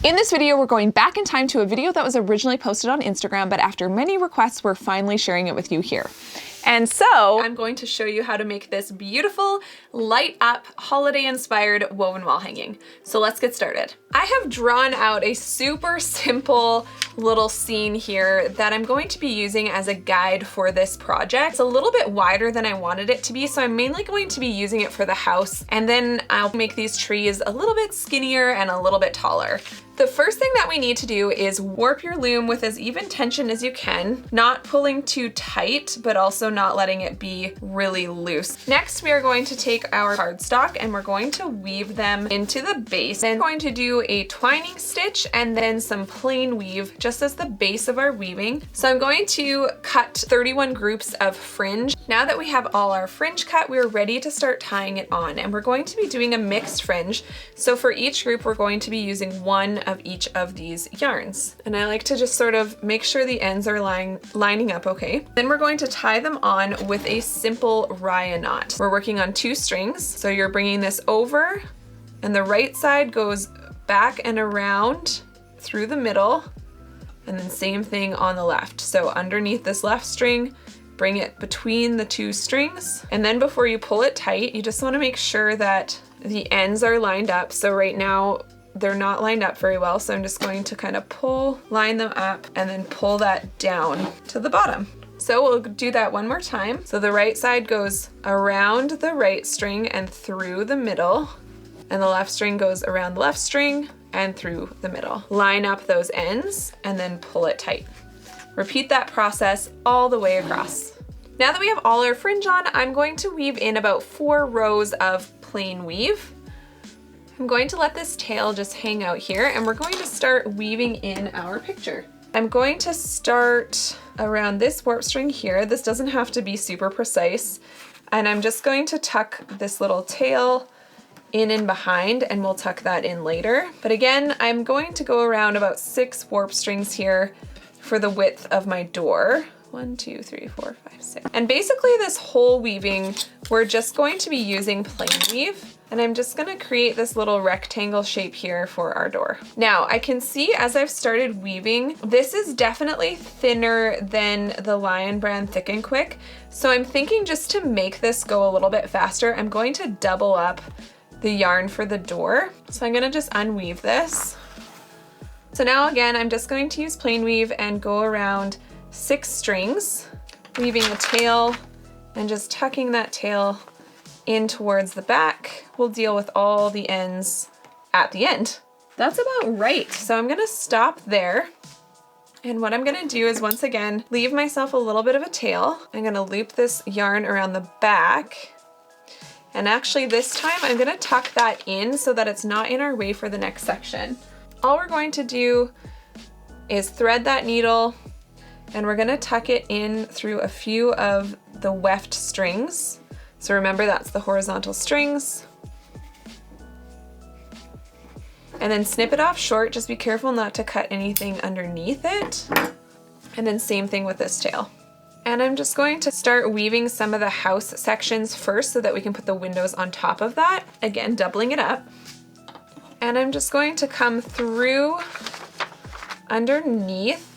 In this video, we're going back in time to a video that was originally posted on Instagram, but after many requests, we're finally sharing it with you here. And so I'm going to show you how to make this beautiful, light up, holiday inspired woven wall hanging. So let's get started. I have drawn out a super simple little scene here that I'm going to be using as a guide for this project. It's a little bit wider than I wanted it to be, so I'm mainly going to be using it for the house, and then I'll make these trees a little bit skinnier and a little bit taller. The first thing that we need to do is warp your loom with as even tension as you can, not pulling too tight, but also not letting it be really loose. Next, we are going to take our cardstock and we're going to weave them into the base. Then we're going to do a twining stitch and then some plain weave just as the base of our weaving. So I'm going to cut 31 groups of fringe. Now that we have all our fringe cut, we're ready to start tying it on, and we're going to be doing a mixed fringe. So for each group, we're going to be using one of each of these yarns. And I like to just sort of make sure the ends are lining up okay. Then we're going to tie them on with a simple raya knot. We're working on 2 strings. So you're bringing this over and the right side goes back and around through the middle, and then same thing on the left. So underneath this left string, bring it between the 2 strings. And then before you pull it tight, you just want to make sure that the ends are lined up. So right now they're not lined up very well. So I'm just going to kind of line them up and then pull that down to the bottom. So we'll do that one more time. So the right side goes around the right string and through the middle, and the left string goes around the left string and through the middle. Line up those ends and then pull it tight. Repeat that process all the way across. Now that we have all our fringe on, I'm going to weave in about 4 rows of plain weave. I'm going to let this tail just hang out here, and we're going to start weaving in our picture. I'm going to start around this warp string here. This doesn't have to be super precise. And I'm just going to tuck this little tail in and behind, and we'll tuck that in later. But again, I'm going to go around about 6 warp strings here for the width of my door. 1, 2, 3, 4, 5, 6. And basically this whole weaving, we're just going to be using plain weave. And I'm just gonna create this little rectangle shape here for our door. Now I can see as I've started weaving, this is definitely thinner than the Lion Brand Thick and Quick. So I'm thinking just to make this go a little bit faster, I'm going to double up the yarn for the door. So I'm gonna just unweave this. So now again, I'm just going to use plain weave and go around 6 strings, weaving a tail and just tucking that tail in towards the back. We'll deal with all the ends at the end. That's about right. So I'm gonna stop there. And what I'm gonna do is once again, leave myself a little bit of a tail. I'm gonna loop this yarn around the back. And actually this time I'm gonna tuck that in so that it's not in our way for the next section. All we're going to do is thread that needle, and we're gonna tuck it in through a few of the weft strings. So remember, that's the horizontal strings. And then snip it off short. Just be careful not to cut anything underneath it. And then same thing with this tail. And I'm just going to start weaving some of the house sections first so that we can put the windows on top of that. Again, doubling it up. And I'm just going to come through underneath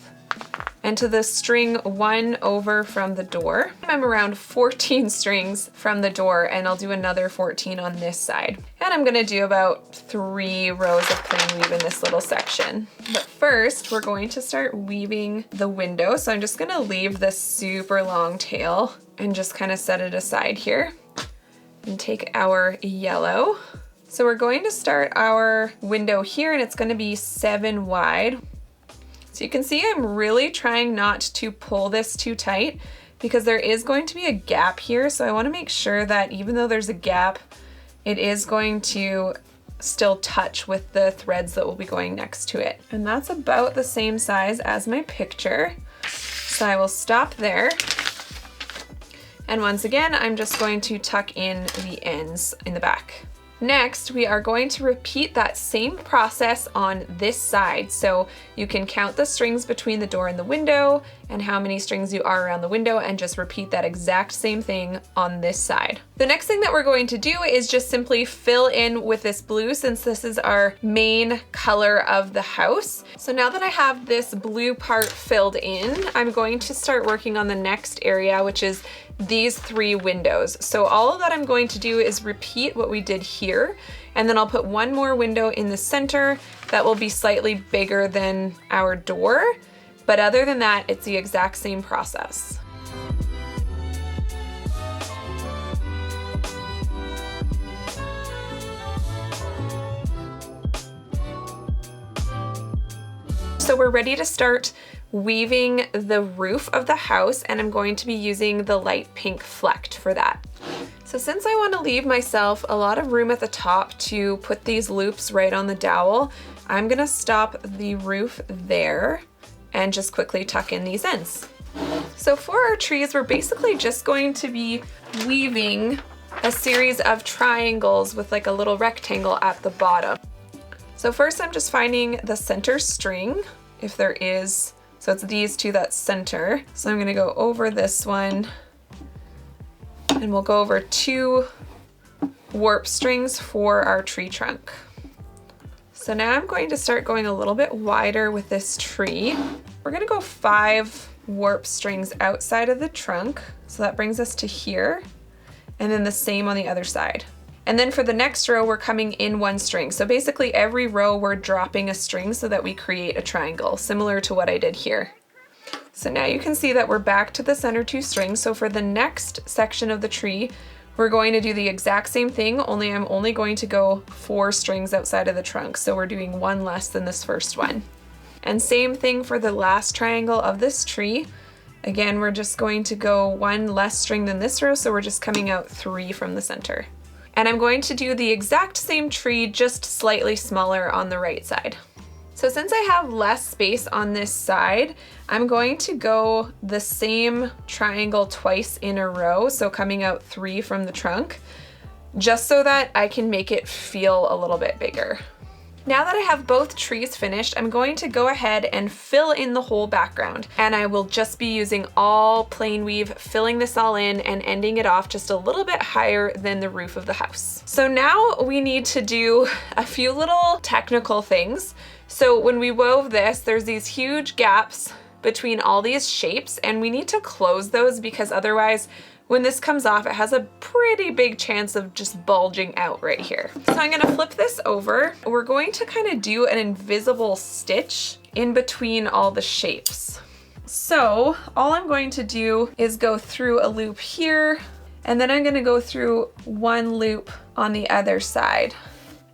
and to the string 1 over from the door. I'm around 14 strings from the door, and I'll do another 14 on this side. And I'm gonna do about 3 rows of plain weave in this little section. But first, we're going to start weaving the window. So I'm just gonna leave this super long tail and just kind of set it aside here and take our yellow. So we're going to start our window here, and it's gonna be 7 wide. So you can see I'm really trying not to pull this too tight because there is going to be a gap here. So I want to make sure that even though there's a gap, it is going to still touch with the threads that will be going next to it. And that's about the same size as my picture. So I will stop there. And once again, I'm just going to tuck in the ends in the back. Next, we are going to repeat that same process on this side. So you can count the strings between the door and the window and how many strings you are around the window, and just repeat that exact same thing on this side. The next thing that we're going to do is just simply fill in with this blue, since this is our main color of the house. So now that I have this blue part filled in, I'm going to start working on the next area, which is these 3 windows. So all of that I'm going to do is repeat what we did here, and then I'll put one more window in the center that will be slightly bigger than our door. But other than that, it's the exact same process. So we're ready to start weaving the roof of the house, and I'm going to be using the light pink flecked for that. So since I want to leave myself a lot of room at the top to put these loops right on the dowel, I'm gonna stop the roof there and just quickly tuck in these ends. So for our trees, we're basically just going to be weaving a series of triangles with like a little rectangle at the bottom. So first I'm just finding the center string, if there is. So it's these 2 that's center. So I'm gonna go over this one, and we'll go over 2 warp strings for our tree trunk. So now I'm going to start going a little bit wider with this tree. We're gonna go 5 warp strings outside of the trunk. So that brings us to here, and then the same on the other side. And then for the next row, we're coming in 1 string. So basically every row we're dropping a string so that we create a triangle, similar to what I did here. So now you can see that we're back to the center 2 strings. So for the next section of the tree, we're going to do the exact same thing, only I'm only going to go 4 strings outside of the trunk. So we're doing 1 less than this first one. And same thing for the last triangle of this tree. Again, we're just going to go 1 less string than this row, so we're just coming out 3 from the center. And I'm going to do the exact same tree, just slightly smaller on the right side. So since I have less space on this side, I'm going to go the same triangle twice in a row, so coming out 3 from the trunk, just so that I can make it feel a little bit bigger. Now that I have both trees finished, I'm going to go ahead and fill in the whole background, and I will just be using all plain weave, filling this all in and ending it off just a little bit higher than the roof of the house. So now we need to do a few little technical things. So when we wove this, there's these huge gaps between all these shapes, and we need to close those because otherwise when this comes off, it has a pretty big chance of just bulging out right here. So I'm gonna flip this over. We're going to kind of do an invisible stitch in between all the shapes. So all I'm going to do is go through a loop here, and then I'm gonna go through 1 loop on the other side.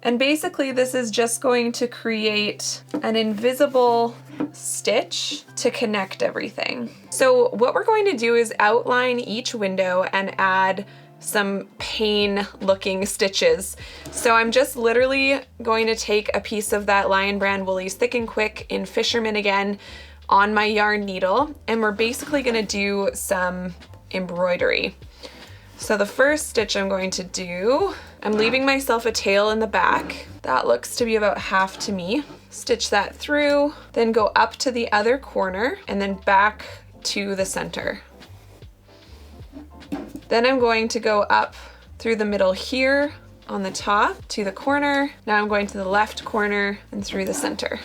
And basically this is just going to create an invisible stitch to connect everything. So what we're going to do is outline each window and add some pane looking stitches. So I'm just literally going to take a piece of that Lion Brand Woolies Thick and Quick in Fisherman again on my yarn needle, and we're basically gonna do some embroidery. So the first stitch I'm going to do, I'm leaving myself a tail in the back. That looks to be about half to me. Stitch that through, then go up to the other corner and then back to the center. Then I'm going to go up through the middle here on the top to the corner. Now I'm going to the left corner and through the center.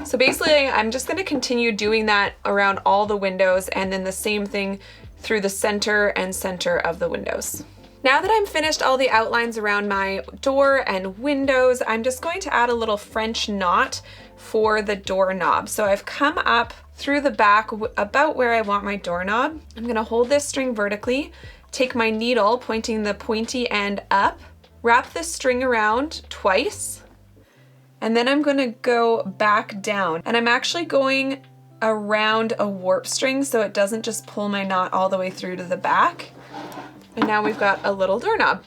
So basically I'm just gonna continue doing that around all the windows, and then the same thing through the center and center of the windows. Now that I'm finished all the outlines around my door and windows, I'm just going to add a little French knot for the doorknob. So I've come up through the back about where I want my doorknob. I'm gonna hold this string vertically, take my needle pointing the pointy end up, wrap this string around twice, and then I'm gonna go back down. And I'm actually going around a warp string so it doesn't just pull my knot all the way through to the back. And now we've got a little doorknob.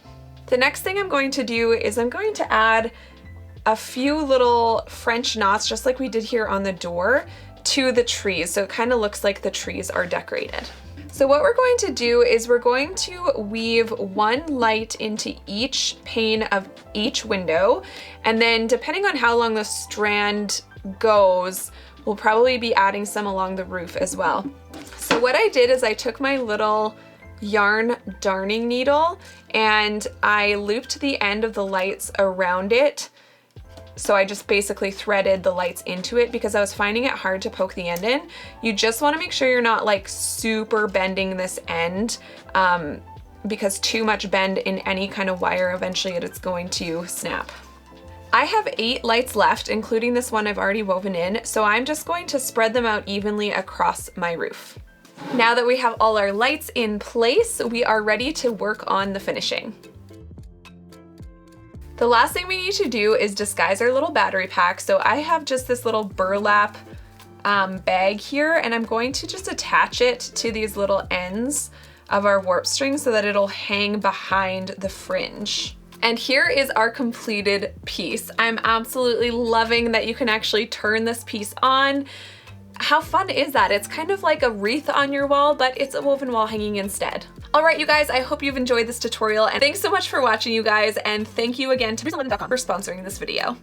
The next thing I'm going to do is I'm going to add a few little French knots, just like we did here on the door, to the trees. So it kind of looks like the trees are decorated. So what we're going to do is we're going to weave one light into each pane of each window, and then depending on how long the strand goes, we'll probably be adding some along the roof as well. So what I did is I took my little yarn darning needle and I looped the end of the lights around it. So I just basically threaded the lights into it because I was finding it hard to poke the end in. You just want to make sure you're not like super bending this end because too much bend in any kind of wire, eventually it's going to snap. I have 8 lights left, including this one I've already woven in, so I'm just going to spread them out evenly across my roof. Now that we have all our lights in place, we are ready to work on the finishing. The last thing we need to do is disguise our little battery pack. So I have just this little burlap bag here, and I'm going to just attach it to these little ends of our warp string so that it'll hang behind the fringe. And here is our completed piece. I'm absolutely loving that you can actually turn this piece on. How fun is that? It's kind of like a wreath on your wall, but it's a woven wall hanging instead. All right, you guys, I hope you've enjoyed this tutorial, and thanks so much for watching, you guys, and thank you again to Spruce for sponsoring this video.